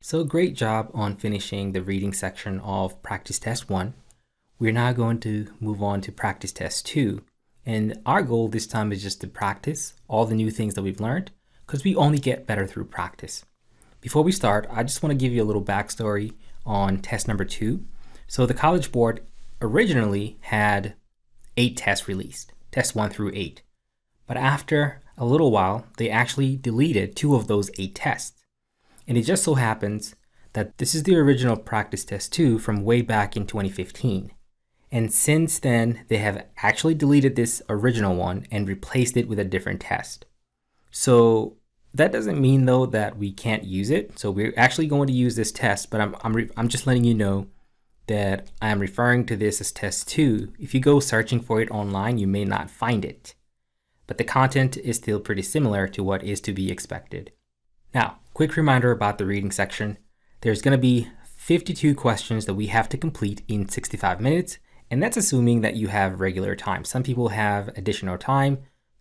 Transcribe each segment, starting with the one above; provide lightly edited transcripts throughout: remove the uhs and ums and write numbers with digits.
So great job on finishing the reading section of practice test 1. We're now going to move on to practice test 2. And our goal this time is just to practice all the new things that we've learned, because we only get better through practice. Before we start, I just want to give you a little backstory on test number 2. So the College Board originally had 8 tests released, tests 1 through 8. But after a little while, they actually deleted 2 of those 8 tests. And it just so happens that this is the original practice test 2 from way back in 2015. And since then, they have actually deleted this original one and replaced it with a different test. So that doesn't mean though that we can't use it. So we're actually going to use this test, but I'm just letting you know that I am referring to this as test 2. If you go searching for it online, you may not find it. But the content is still pretty similar to what is to be expected. Now, quick reminder about the reading section. There's going to be 52 questions that we have to complete in 65 minutes, and that's assuming that you have regular time. Some people have additional time,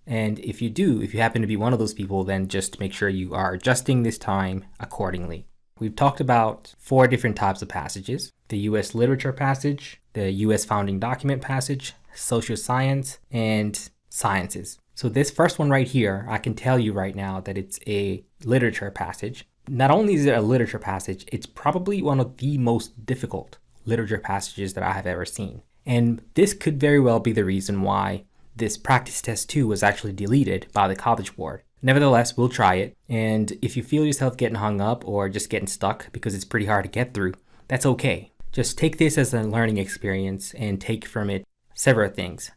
and if you happen to be one of those people, then just make sure you are adjusting this time accordingly. We've talked about 4 different types of passages: the U.S. literature passage, the U.S. founding document passage, social science, and sciences. So this first one right here, I can tell you right now that it's a literature passage. Not only is it a literature passage, it's probably one of the most difficult literature passages that I have ever seen. And this could very well be the reason why this practice test 2 was actually deleted by the College Board. Nevertheless, we'll try it. And if you feel yourself getting hung up or just getting stuck because it's pretty hard to get through, that's okay. Just take this as a learning experience and take from it several things.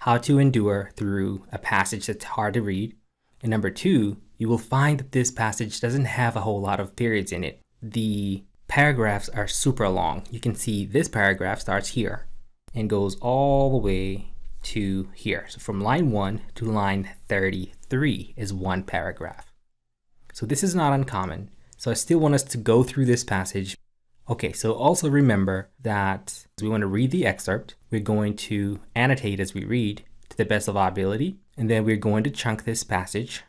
How to endure through a passage that's hard to read. And number 2, you will find that this passage doesn't have a whole lot of periods in it. The paragraphs are super long. You can see this paragraph starts here and goes all the way to here. So from line 1 to line 33 is one paragraph. So this is not uncommon. So I still want us to go through this passage. Okay, so also remember that we want to read the excerpt. We're going to annotate as we read to the best of our ability. And then we're going to chunk this passage.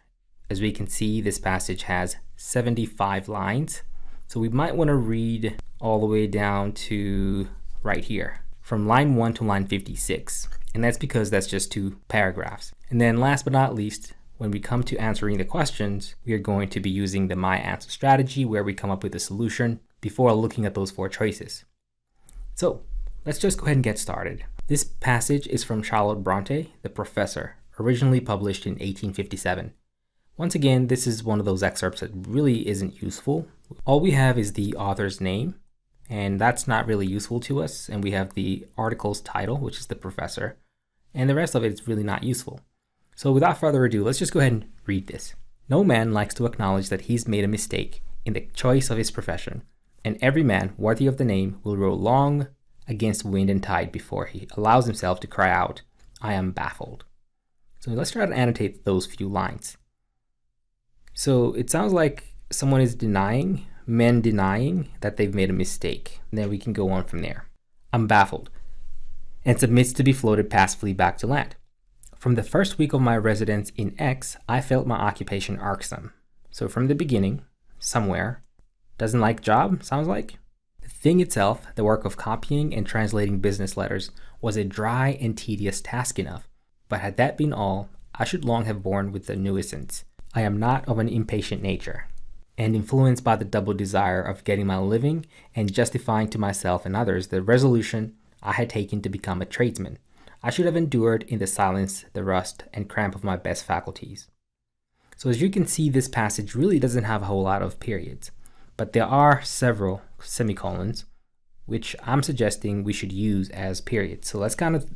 As we can see, this passage has 75 lines. So we might want to read all the way down to right here, from line 1 to line 56. And that's because that's just 2 paragraphs. And then last but not least, when we come to answering the questions, we are going to be using the My Answer strategy, where we come up with a solution before looking at those 4 choices. So let's just go ahead and get started. This passage is from Charlotte Bronte, The Professor, originally published in 1857. Once again, this is one of those excerpts that really isn't useful. All we have is the author's name, and that's not really useful to us. And we have the article's title, which is The Professor, and the rest of it is really not useful. So without further ado, let's just go ahead and read this. No man likes to acknowledge that he's made a mistake in the choice of his profession, and every man worthy of the name will row long against wind and tide before he allows himself to cry out, "I am baffled." So let's try to annotate those few lines. So it sounds like someone is denying that they've made a mistake. And then we can go on from there. I'm baffled, and submits to be floated passively back to land. From the first week of my residence in X, I felt my occupation irksome. So from the beginning, somewhere, doesn't like job, sounds like. The thing itself, the work of copying and translating business letters, was a dry and tedious task enough. But had that been all, I should long have borne with the nuisance. I am not of an impatient nature, and influenced by the double desire of getting my living and justifying to myself and others the resolution I had taken to become a tradesman, I should have endured in the silence the rust and cramp of my best faculties. So as you can see, this passage really doesn't have a whole lot of periods, but there are several semicolons, which I'm suggesting we should use as periods. So let's kind of,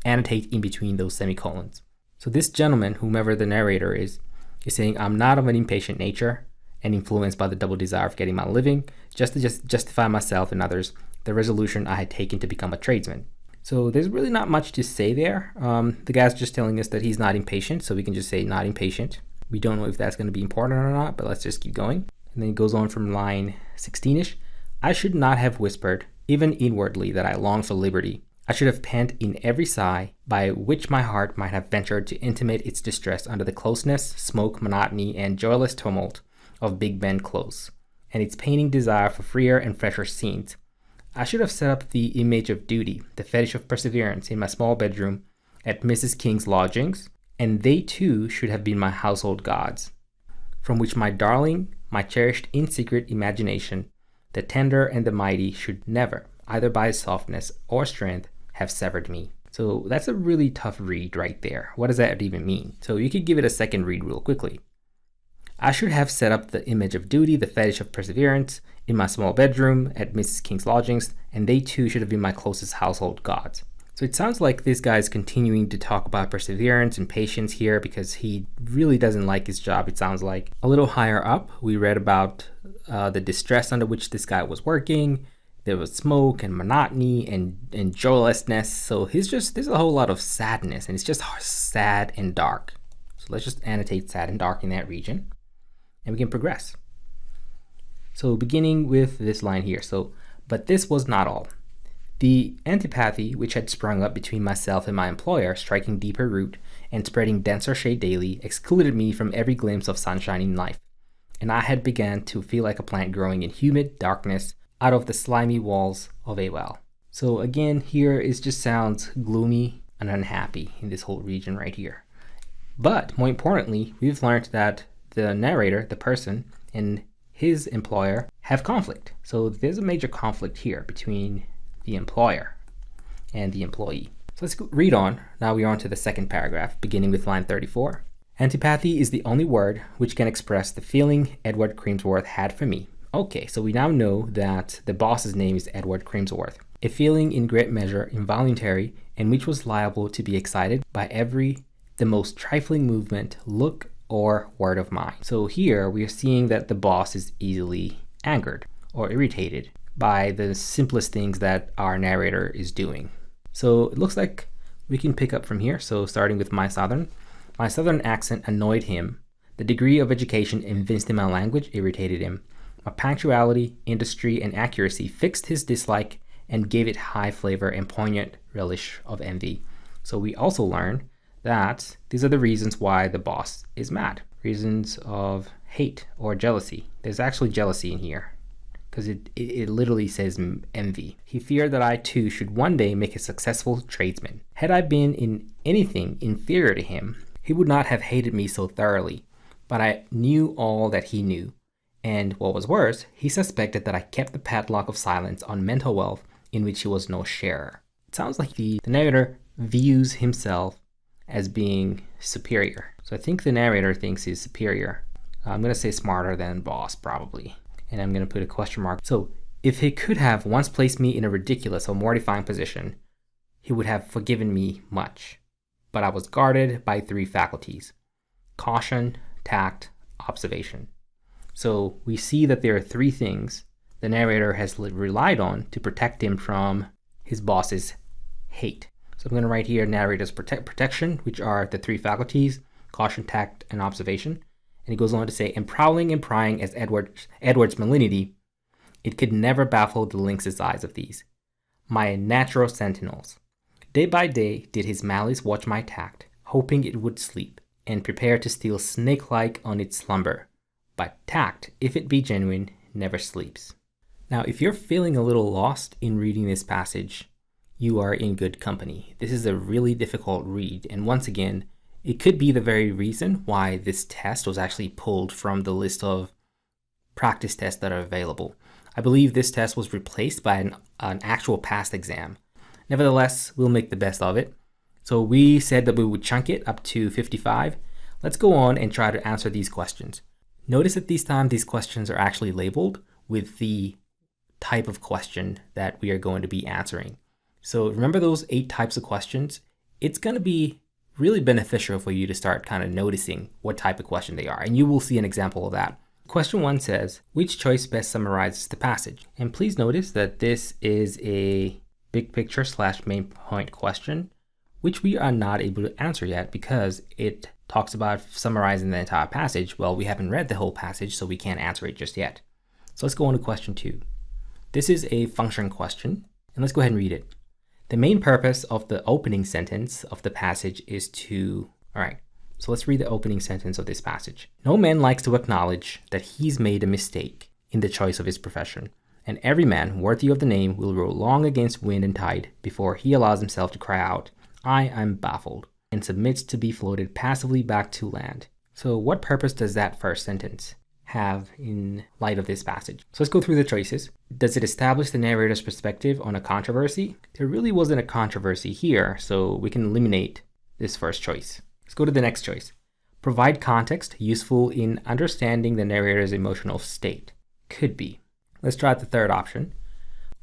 annotate in between those semicolons. So this gentleman, whomever the narrator is saying, I'm not of an impatient nature and influenced by the double desire of getting my living, just to justify myself and others the resolution I had taken to become a tradesman. So there's really not much to say there. The guy's just telling us that he's not impatient, so we can just say not impatient. We don't know if that's going to be important or not, but let's just keep going. And then it goes on from line 16-ish. I should not have whispered, even inwardly, that I long for liberty. I should have pent in every sigh by which my heart might have ventured to intimate its distress under the closeness, smoke, monotony, and joyless tumult of Big Ben Close, and its painting desire for freer and fresher scenes. I should have set up the image of duty, the fetish of perseverance, in my small bedroom at Mrs. King's lodgings, and they too should have been my household gods, from which my darling, my cherished in secret imagination, the tender and the mighty, should never, either by softness or strength, have severed me. So that's a really tough read right there. What does that even mean? So you could give it a second read real quickly. I should have set up the image of duty, the fetish of perseverance, in my small bedroom at Mrs. King's lodgings, and they too should have been my closest household gods. So it sounds like this guy is continuing to talk about perseverance and patience here because he really doesn't like his job, it sounds like. A little higher up, we read about the distress under which this guy was working. There was smoke and monotony and joylessness. So there's a whole lot of sadness, and it's just sad and dark. So let's just annotate sad and dark in that region, and we can progress. So beginning with this line here. So, but this was not all. The antipathy which had sprung up between myself and my employer, striking deeper root and spreading denser shade daily, excluded me from every glimpse of sunshine in life, and I had begun to feel like a plant growing in humid darkness out of the slimy walls of a well. So again, here it just sounds gloomy and unhappy in this whole region right here. But more importantly, we've learned that the narrator, the person, and his employer have conflict. So there's a major conflict here between the employer and the employee. So let's read on. Now we are on to the second paragraph, beginning with line 34. Antipathy is the only word which can express the feeling Edward Crimsworth had for me. Okay, so we now know that the boss's name is Edward Crimsworth. A feeling in great measure involuntary, and which was liable to be excited by the most trifling movement, look, or word of mine. So here we are seeing that the boss is easily angered or irritated by the simplest things that our narrator is doing. So it looks like we can pick up from here. So starting with my southern accent annoyed him. The degree of education evinced in my language irritated him. My punctuality, industry, and accuracy fixed his dislike and gave it high flavor and poignant relish of envy. So we also learn that these are the reasons why the boss is mad. Reasons of hate or jealousy. There's actually jealousy in here because it literally says envy. He feared that I too should one day make a successful tradesman. Had I been in anything inferior to him, he would not have hated me so thoroughly, but I knew all that he knew. And what was worse, he suspected that I kept the padlock of silence on mental wealth in which he was no sharer. It sounds like the narrator views himself as being superior. So I think the narrator thinks he's superior. I'm going to say smarter than boss, probably. And I'm going to put a question mark. So if he could have once placed me in a ridiculous or mortifying position, he would have forgiven me much. But I was guarded by 3 faculties: caution, tact, observation. So we see that there are 3 things the narrator has relied on to protect him from his boss's hate. So I'm going to write here narrator's protection, which are the 3 faculties: caution, tact, and observation. And he goes on to say, and prowling and prying as Edward's malignity, it could never baffle the lynx's eyes of these, my natural sentinels. Day by day did his malice watch my tact, hoping it would sleep, and prepare to steal snake-like on its slumber. But tact, if it be genuine, never sleeps. Now, if you're feeling a little lost in reading this passage, you are in good company. This is a really difficult read, and once again, it could be the very reason why this test was actually pulled from the list of practice tests that are available. I believe this test was replaced by an actual past exam. Nevertheless, we'll make the best of it. So we said that we would chunk it up to 55. Let's go on and try to answer these questions. Notice that these questions are actually labeled with the type of question that we are going to be answering. So remember those 8 types of questions? It's going to be really beneficial for you to start kind of noticing what type of question they are, and you will see an example of that. Question 1 says, which choice best summarizes the passage? And please notice that this is a big picture / main point question, which we are not able to answer yet because it talks about summarizing the entire passage. Well, we haven't read the whole passage, so we can't answer it just yet. So let's go on to question 2. This is a function question, and let's go ahead and read it. The main purpose of the opening sentence of the passage is to... All right, so let's read the opening sentence of this passage. No man likes to acknowledge that he's made a mistake, in the choice of his profession, and every man worthy of the name will row long against wind and tide before he allows himself to cry out, I am baffled, and submits to be floated passively back to land. So what purpose does that first sentence have in light of this passage? So let's go through the choices. Does it establish the narrator's perspective on a controversy? There really wasn't a controversy here, so we can eliminate this first choice. Let's go to the next choice. Provide context useful in understanding the narrator's emotional state. Could be. Let's try the third option.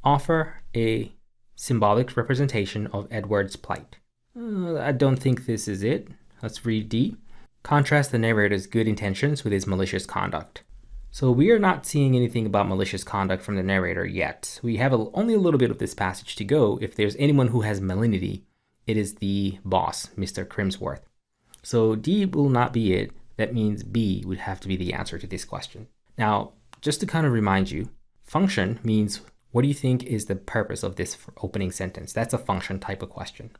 Offer a symbolic representation of Edward's plight. I don't think this is it. Let's read D. Contrast the narrator's good intentions with his malicious conduct. So we are not seeing anything about malicious conduct from the narrator yet. We have only a little bit of this passage to go. If there's anyone who has malignity, it is the boss, Mr. Crimsworth. So D will not be it. That means B would have to be the answer to this question. Now, just to kind of remind you, function means what do you think is the purpose of this opening sentence? That's a function type of question.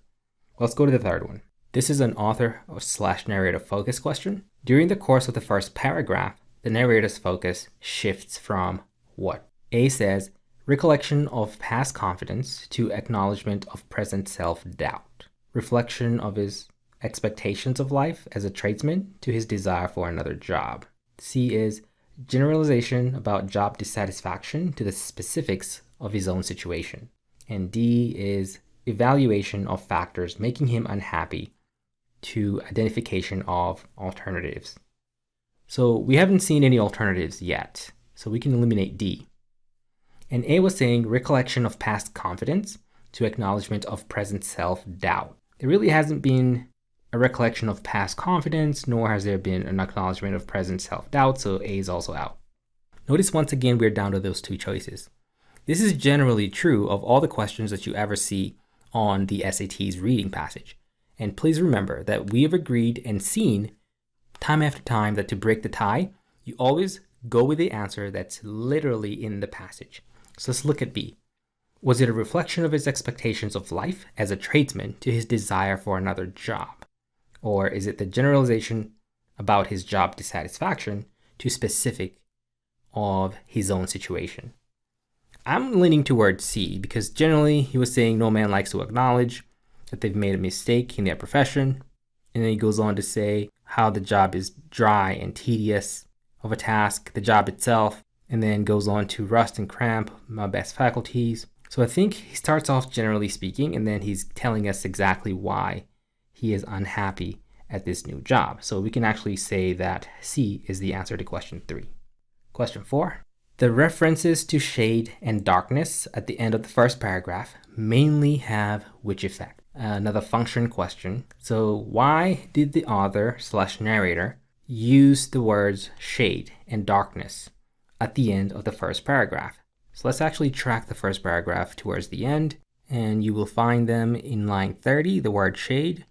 Let's go to the third one. This is an author/narrator focus question. During the course of the first paragraph, the narrator's focus shifts from what? A says, recollection of past confidence to acknowledgement of present self-doubt. Reflection of his expectations of life as a tradesman to his desire for another job. C is generalization about job dissatisfaction to the specifics of his own situation. And D is evaluation of factors making him unhappy to identification of alternatives. So we haven't seen any alternatives yet, so we can eliminate D. And A was saying recollection of past confidence to acknowledgement of present self-doubt. There really hasn't been a recollection of past confidence, nor has there been an acknowledgement of present self-doubt, so A is also out. Notice once again we're down to those two choices. This is generally true of all the questions that you ever see on the SAT's reading passage. And please remember that we have agreed and seen time after time that to break the tie, you always go with the answer that's literally in the passage. So let's look at B. Was it a reflection of his expectations of life as a tradesman to his desire for another job? Or is it the generalization about his job dissatisfaction to specific of his own situation? I'm leaning towards C because generally he was saying no man likes to acknowledge that they've made a mistake in their profession. And then he goes on to say how the job is dry and tedious of a task, the job itself, and then goes on to rust and cramp my best faculties. So I think he starts off generally speaking, and then he's telling us exactly why he is unhappy at this new job. So we can actually say that C is the answer to question 3. Question 4. The references to shade and darkness at the end of the first paragraph mainly have which effect? Another function question. So why did the author/narrator use the words shade and darkness at the end of the first paragraph? So let's actually track the first paragraph towards the end, and you will find them in line 30, the word shade,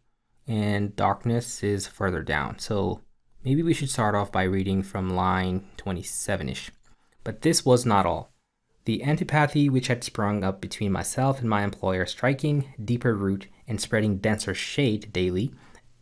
and darkness is further down. So maybe we should start off by reading from line 27-ish. But this was not all. The antipathy which had sprung up between myself and my employer, striking deeper root and spreading denser shade daily,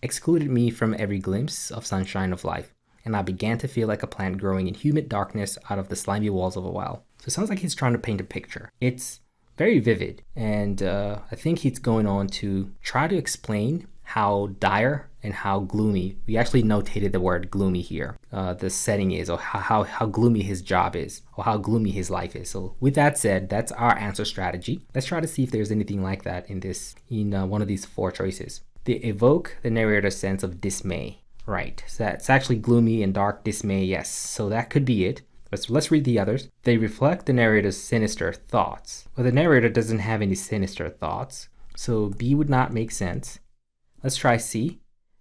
excluded me from every glimpse of sunshine of life, and I began to feel like a plant growing in humid darkness out of the slimy walls of a well. So it sounds like he's trying to paint a picture. It's very vivid, and I think he's going on to try to explain how dire and how gloomy, we actually notated the word gloomy here, the setting is, or how gloomy his job is, or how gloomy his life is. So with that said, that's our answer strategy. Let's try to see if there's anything like that in one of these 4 choices. They evoke the narrator's sense of dismay. Right, so that's actually gloomy and dark dismay, yes. So that could be it. But let's read the others. They reflect the narrator's sinister thoughts. Well, the narrator doesn't have any sinister thoughts, so B would not make sense. Let's try C.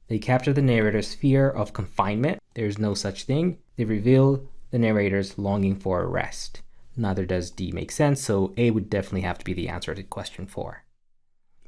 They capture the narrator's fear of confinement. There's no such thing. They reveal the narrator's longing for rest. Neither does D make sense, so A would definitely have to be the answer to question 4.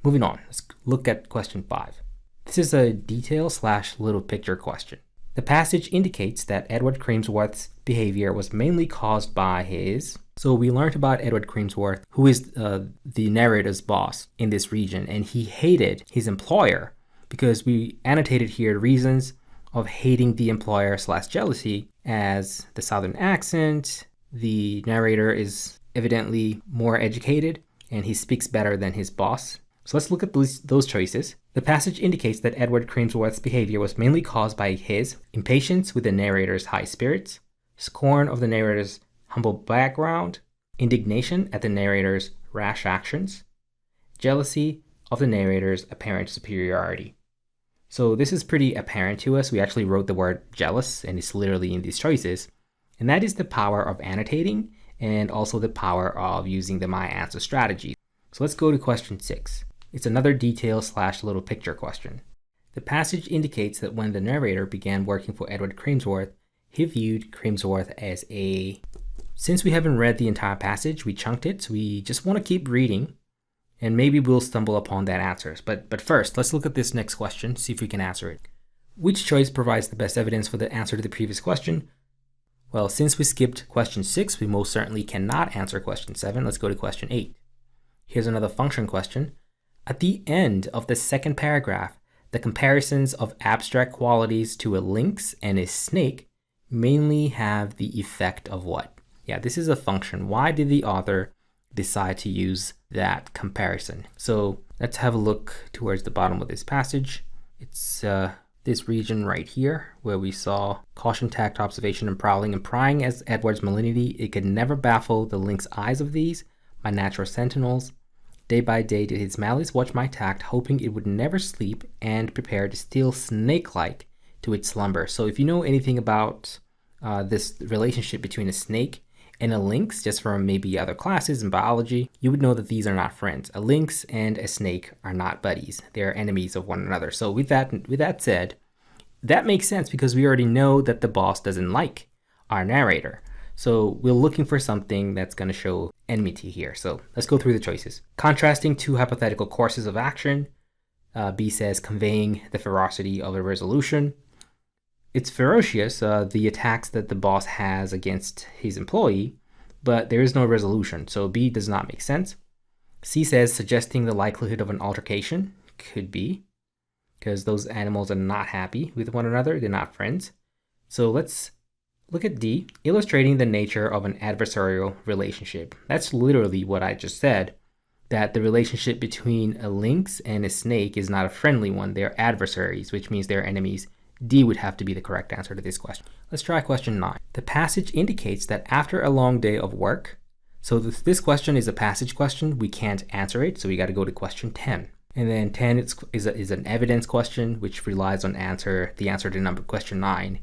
Moving on, let's look at question 5. This is a detail/little picture question. The passage indicates that Edward Crimsworth's behavior was mainly caused by his... So we learned about Edward Crimsworth, who is the narrator's boss in this region, and he hated his employer because we annotated here reasons of hating the employer/jealousy as the southern accent, The narrator is evidently more educated and he speaks better than his boss. So let's look at those choices. The passage indicates that Edward Crimsworth's behavior was mainly caused by his impatience with the narrator's high spirits, scorn of the narrator's humble background, indignation at the narrator's rash actions, jealousy of the narrator's apparent superiority. So this is pretty apparent to us. We actually wrote the word jealous, and it's literally in these choices. And that is the power of annotating and also the power of using the my answer strategy. So let's go to question 6. It's another detail / little picture question. The passage indicates that when the narrator began working for Edward Crimsworth, he viewed Crimsworth as a... Since we haven't read the entire passage, we chunked it, so we just want to keep reading, and maybe we'll stumble upon that answers. But first, let's look at this next question, see if we can answer it. Which choice provides the best evidence for the answer to the previous question? Well, since we skipped question 6, we most certainly cannot answer question 7. Let's go to question 8. Here's another function question. At the end of the second paragraph, the comparisons of abstract qualities to a lynx and a snake mainly have the effect of what? Yeah, this is a function. Why did the author decide to use that comparison? So let's have a look towards the bottom of this passage. It's this region right here where we saw caution, tact, observation, and prowling and prying as Edward's malignity. It could never baffle the lynx eyes of these, my natural sentinels. Day by day did his malice watch my tact, hoping it would never sleep and prepare to steal snake-like to its slumber. So if you know anything about this relationship between a snake and a lynx, just from maybe other classes in biology, you would know that these are not friends. A lynx and a snake are not buddies. They are enemies of one another. So with that said, that makes sense because we already know that the boss doesn't like our narrator. So we're looking for something that's going to show enmity here. So let's go through the choices. Contrasting two hypothetical courses of action. B says conveying the ferocity of a resolution. It's ferocious, the attacks that the boss has against his employee, but there is no resolution. So B does not make sense. C says suggesting the likelihood of an altercation. Could be, because those animals are not happy with one another. They're not friends. So let's look at D, illustrating the nature of an adversarial relationship. That's literally what I just said, that the relationship between a lynx and a snake is not a friendly one. They're adversaries, which means they're enemies. D would have to be the correct answer to this question. Let's try question 9. The passage indicates that after a long day of work, so this question is a passage question, we can't answer it, so we got to go to question 10. And then 10 is an evidence question, which relies on the answer to question 9.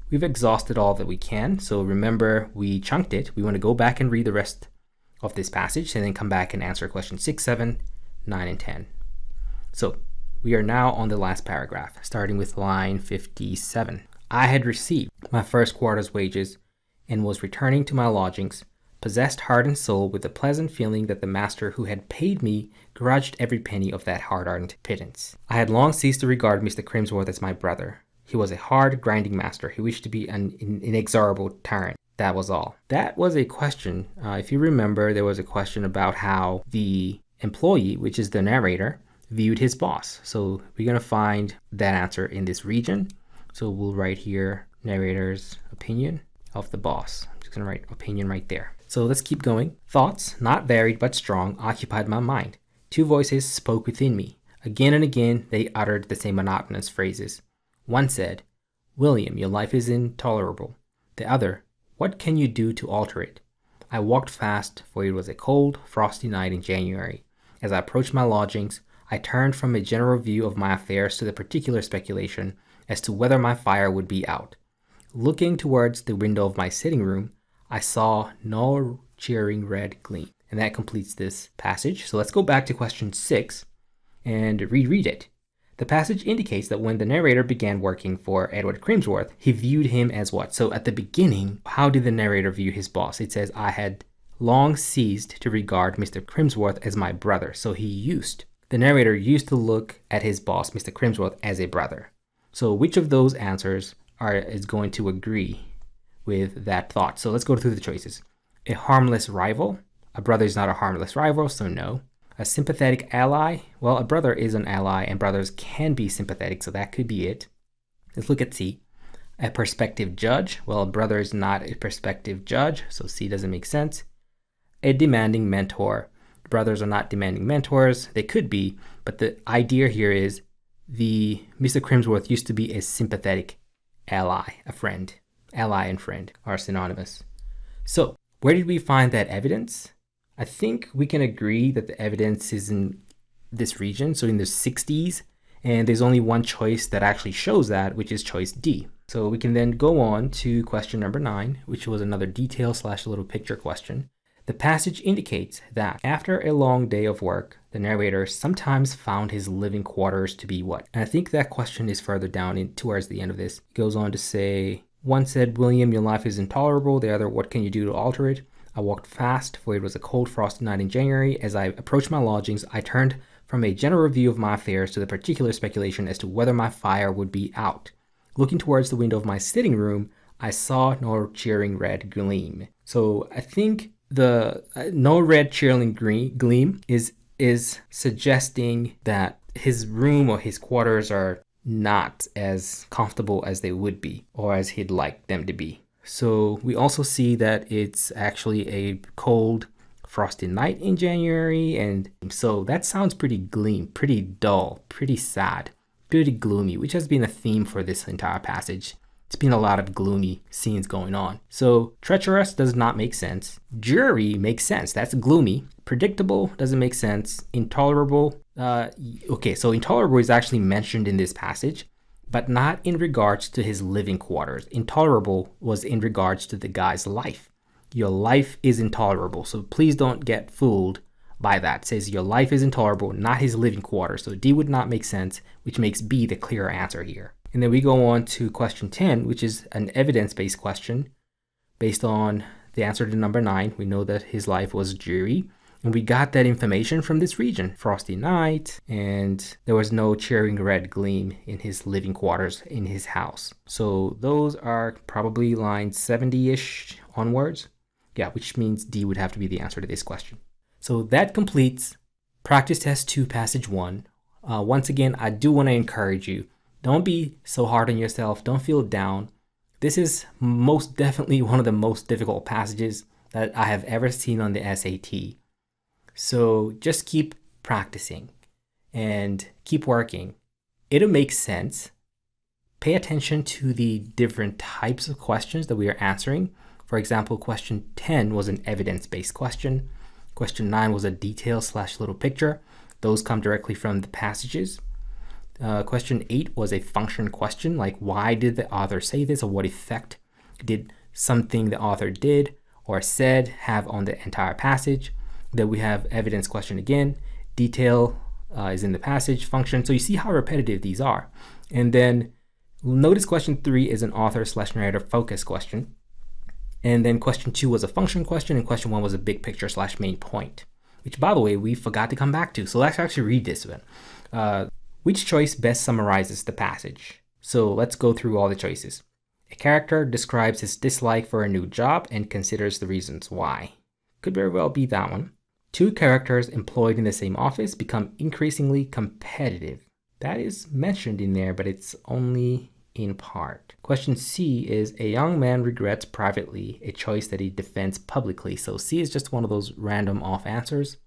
We've exhausted all that we can, so remember we chunked it. We want to go back and read the rest of this passage and then come back and answer question 6, 7, 9, and 10. So we are now on the last paragraph, starting with line 57. I had received my first quarter's wages and was returning to my lodgings, possessed heart and soul with the pleasant feeling that the master who had paid me grudged every penny of that hard-earned pittance. I had long ceased to regard Mr. Crimsworth as my brother. He was a hard, grinding master. He wished to be an inexorable tyrant. That was all. That was a question. If you remember, there was a question about how the employee, which is the narrator, viewed his boss. So we're going to find that answer in this region. So we'll write here narrator's opinion of the boss. I'm just going to write opinion right there. So let's keep going. Thoughts, not varied but strong, occupied my mind. Two voices spoke within me. Again and again, they uttered the same monotonous phrases. One said, William, your life is intolerable. The other, what can you do to alter it? I walked fast, for it was a cold, frosty night in January. As I approached my lodgings, I turned from a general view of my affairs to the particular speculation as to whether my fire would be out. Looking towards the window of my sitting room, I saw no cheering red gleam. And that completes this passage. So let's go back to question 6 and reread it. The passage indicates that when the narrator began working for Edward Crimsworth, he viewed him as what? So at the beginning, how did the narrator view his boss? It says, I had long ceased to regard Mr. Crimsworth as my brother. So the narrator used to look at his boss, Mr. Crimsworth, as a brother. So which of those answers is going to agree with that thought? So let's go through the choices. A harmless rival. A brother is not a harmless rival, so no. A sympathetic ally. Well, a brother is an ally and brothers can be sympathetic, so that could be it. Let's look at C. A prospective judge. Well, a brother is not a prospective judge, so C doesn't make sense. A demanding mentor. Brothers are not demanding mentors. They could be, but the idea here is the Mr. Crimsworth used to be a sympathetic ally, a friend. Ally and friend are synonymous. So where did we find that evidence? I think we can agree that the evidence is in this region, so in the 60s, and there's only one choice that actually shows that, which is choice D. So we can then go on to question number 9, which was another detail / little picture question. The passage indicates that after a long day of work, the narrator sometimes found his living quarters to be what? And I think that question is further down towards the end of this. It goes on to say, one said, William, your life is intolerable. The other, what can you do to alter it? I walked fast, for it was a cold, frosty night in January. As I approached my lodgings, I turned from a general review of my affairs to the particular speculation as to whether my fire would be out. Looking towards the window of my sitting room, I saw no cheering red gleam. So I think the no red cheering gleam is suggesting that his room or his quarters are not as comfortable as they would be or as he'd like them to be. So we also see that it's actually a cold, frosty night in January, and so that sounds pretty pretty dull, pretty sad, pretty gloomy, which has been a theme for this entire passage. It's been a lot of gloomy scenes going on. So treacherous does not make sense. Dreary makes sense. That's gloomy. Predictable doesn't make sense. Intolerable. Okay, so intolerable is actually mentioned in this passage, but not in regards to his living quarters. Intolerable was in regards to the guy's life. Your life is intolerable. So please don't get fooled by that. It says your life is intolerable, not his living quarters. So D would not make sense, which makes B the clearer answer here. And then we go on to question 10, which is an evidence-based question. Based on the answer to number 9, we know that his life was dreary. And we got that information from this region. Frosty night, and there was no cheering red gleam in his living quarters in his house. So those are probably lines 70-ish onwards. Yeah, which means D would have to be the answer to this question. So that completes practice test 2, passage 1. Once again, I do want to encourage you. Don't be so hard on yourself. Don't feel down. This is most definitely one of the most difficult passages that I have ever seen on the SAT. So just keep practicing and keep working. It'll make sense. Pay attention to the different types of questions that we are answering. For example, question 10 was an evidence-based question. Question 9 was a detail / little picture. Those come directly from the passages. Question 8 was a function question, like why did the author say this, or what effect did something the author did or said have on the entire passage. Then we have evidence question again. Detail is in the passage, function. So you see how repetitive these are. And then notice question 3 is an author / narrator focus question. And then question 2 was a function question, and question 1 was a big picture / main point, which, by the way, we forgot to come back to. So let's actually read this one. Which choice best summarizes the passage? So let's go through all the choices. A character describes his dislike for a new job and considers the reasons why. Could very well be that one. 2 characters employed in the same office become increasingly competitive. That is mentioned in there, but it's only in part. Question C is a young man regrets privately a choice that he defends publicly. So C is just one of those random off answers.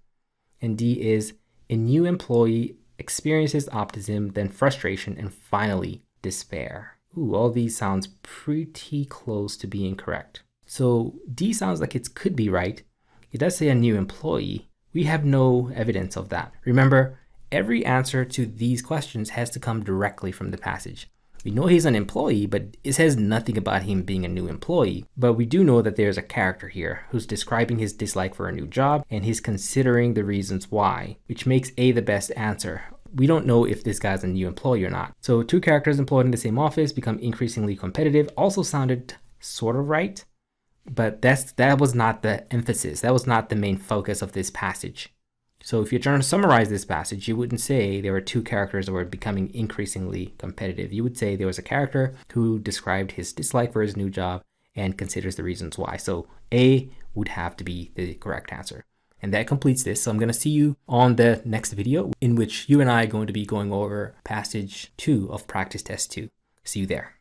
And D is a new employee experiences optimism, then frustration, and finally despair. Ooh, all these sounds pretty close to being correct. So D sounds like it could be right. It does say a new employee. We have no evidence of that. Remember, every answer to these questions has to come directly from the passage. We know he's an employee, but it says nothing about him being a new employee. But we do know that there's a character here who's describing his dislike for a new job, and he's considering the reasons why, which makes A the best answer. We don't know if this guy's a new employee or not. So 2 characters employed in the same office become increasingly competitive also sounded sort of right, but that was not the emphasis. That was not the main focus of this passage. So if you're trying to summarize this passage, you wouldn't say there were 2 characters that were becoming increasingly competitive. You would say there was a character who described his dislike for his new job and considers the reasons why. So A would have to be the correct answer. And that completes this. So I'm going to see you on the next video in which you and I are going to be going over passage 2 of practice test 2. See you there.